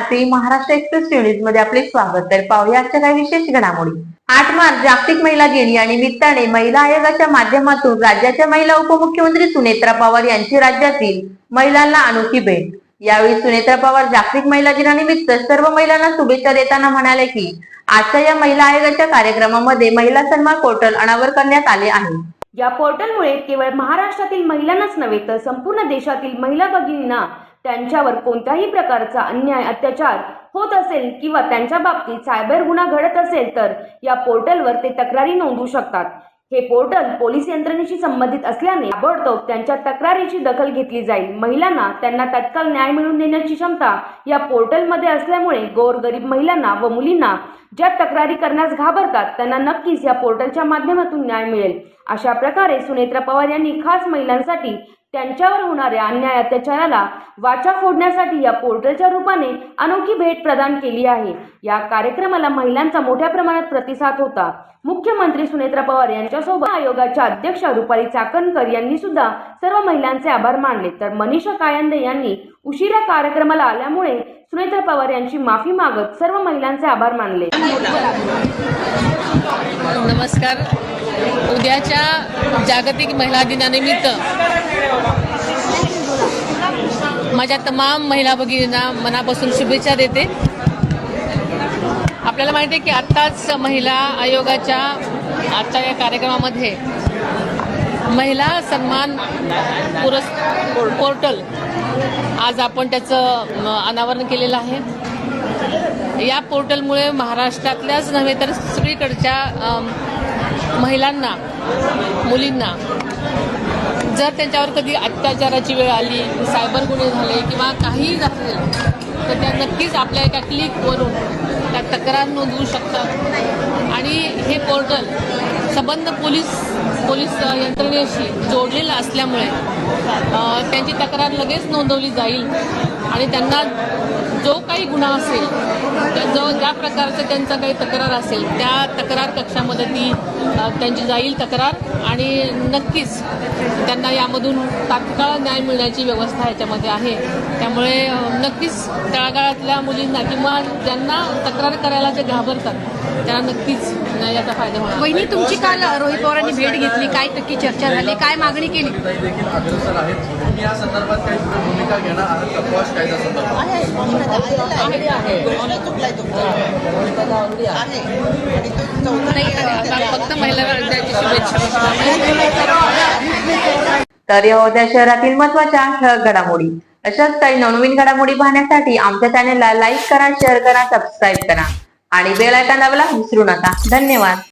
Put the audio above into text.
TV Maharashtra express news मध्ये आपले स्वागत। तर पाहूया आजच्या काही विशेष घडामोडी। 8 मार्च जागतिक महिला दिन या निमित्ताने महिला आयोगाच्या माध्यमातून राज्याच्या महिला उपमुख्यमंत्री सुनेत्रा पवार यांची राज्यातील महिलांना अनोखी भेट। यावेळी सुनेत्रा पवार जागतिक महिला दिनानिमित्त सर्व महिलांना शुभेच्छा देताना म्हणाले की आजच्या या महिला आयोगाच्या कार्यक्रमामध्ये महिला सन्मान पोर्टल अनावर करण्यात आले आहे। या पोर्टलमुळे केवळ महाराष्ट्रातील महिलांनाच नव्हे तर संपूर्ण देशातील महिला भगिनींना त्यांच्यावर कोणत्याही प्रकारचा अन्याय अत्याचार होत असेल किंवा त्यांच्या बाबतीत सायबर गुन्हा घडत असेल तर या पोर्टलवर ते तक्रारी नोंदवू शकतात। हे पोर्टल पोलीस यंत्रणेशी संबंधित असल्याने ताबडतोब त्यांच्या तक्रारीची दखल घेतली जाईल। महिलांना त्यांना तत्काळ न्याय मिळवून देण्याची क्षमता या पोर्टलमध्ये असल्यामुळे गोरगरीब महिलांना व मुलींना ज्या तक्रारी करण्यास घाबरतात त्यांना नक्कीच या पोर्टलच्या माध्यमातून न्याय मिळेल। अशा प्रकारे सुनेत्रा पवार यांनी खास महिलांसाठी त्यांच्यावर होणाऱ्या अन्याय अत्याचाराला वाचा फोडण्यासाठी या पोर्टलच्या रूपाने अनोखी भेट प्रदान केली आहे। या कार्यक्रमाला महिलांचा मोठ्या प्रमाणात प्रतिसाद होता। मुख्यमंत्री सुनेत्रा पवार यांच्यासोबत आयोगाच्या अध्यक्षा रुपाली चाकणकर यांनी सुद्धा सर्व महिलांचे आभार मानले। तर मनीषा कायंदे यांनी उशिरा कार्यक्रमाला आल्यामुळे सुनेत्रा पवार यांची माफी मागत सर्व महिलांचे आभार मानले। नमस्कार। उद्याच्या जागतिक महिला दिनानिमित्त माझ्या तमाम महिला भगिनींना मनापासून शुभेच्छा देते। आपल्याला माहिती आहे की आत्ताच महिला आयोगाच्या आजच्या या कार्यक्रमामध्ये महिला सन्मान पोर्टल आज आपण त्याचं अनावरण केलेलं आहे। या पोर्टलमुळे महाराष्ट्रातल्याच नव्हे तर सगळीकडच्या महिलांना मुलींना जर त्यांच्यावर कधी अत्याचाराची वेळ आली, सायबर गुन्हे झाले किंवा काही झाले तर त्या नक्कीच आपल्या एका क्लिकवरून त्या तक्रार नोंदवू शकतात। आणि हे पोर्टल संबंध पोलीस यंत्रणेशी जोडलेलं असल्यामुळे त्यांची तक्रार लगेच नोंदवली जाईल आणि त्यांना जो काही गुन्हा असेल ज्या प्रकारचं त्यांचा काही तक्रार असेल त्या तक्रार कक्षामध्ये ती त्यांची जाईल तक्रार आणि नक्कीच त्यांना यामधून तात्काळ न्याय मिळण्याची व्यवस्था याच्यामध्ये आहे। त्यामुळे नक्कीच तळागाळातल्या मुलींना किंवा ज्यांना तक्रार करायला जे घाबरतात त्यांना नक्कीच याचा फायदा होणार। वहिनी, तुमची काल रोहित पवारांनी भेट घेतली, काय नक्की चर्चा झाली, काय मागणी केली? देखील अग्रसर आहेत, तुम्ही या संदर्भात काही भूमिका घेणार आहात का? पॉश कायदा संदर्भात फक्त महिलांना शुभेच्छा। तर या होत्या शहरातील महत्त्वाच्या ठळक घडामोडी। अशाच काही नवनवीन घडामोडी पाहण्यासाठी आमच्या चॅनलला लाईक करा, शेअर करा, सबस्क्राईब करा आणि बेल आयकॉन दाबायला विसरू नका। धन्यवाद।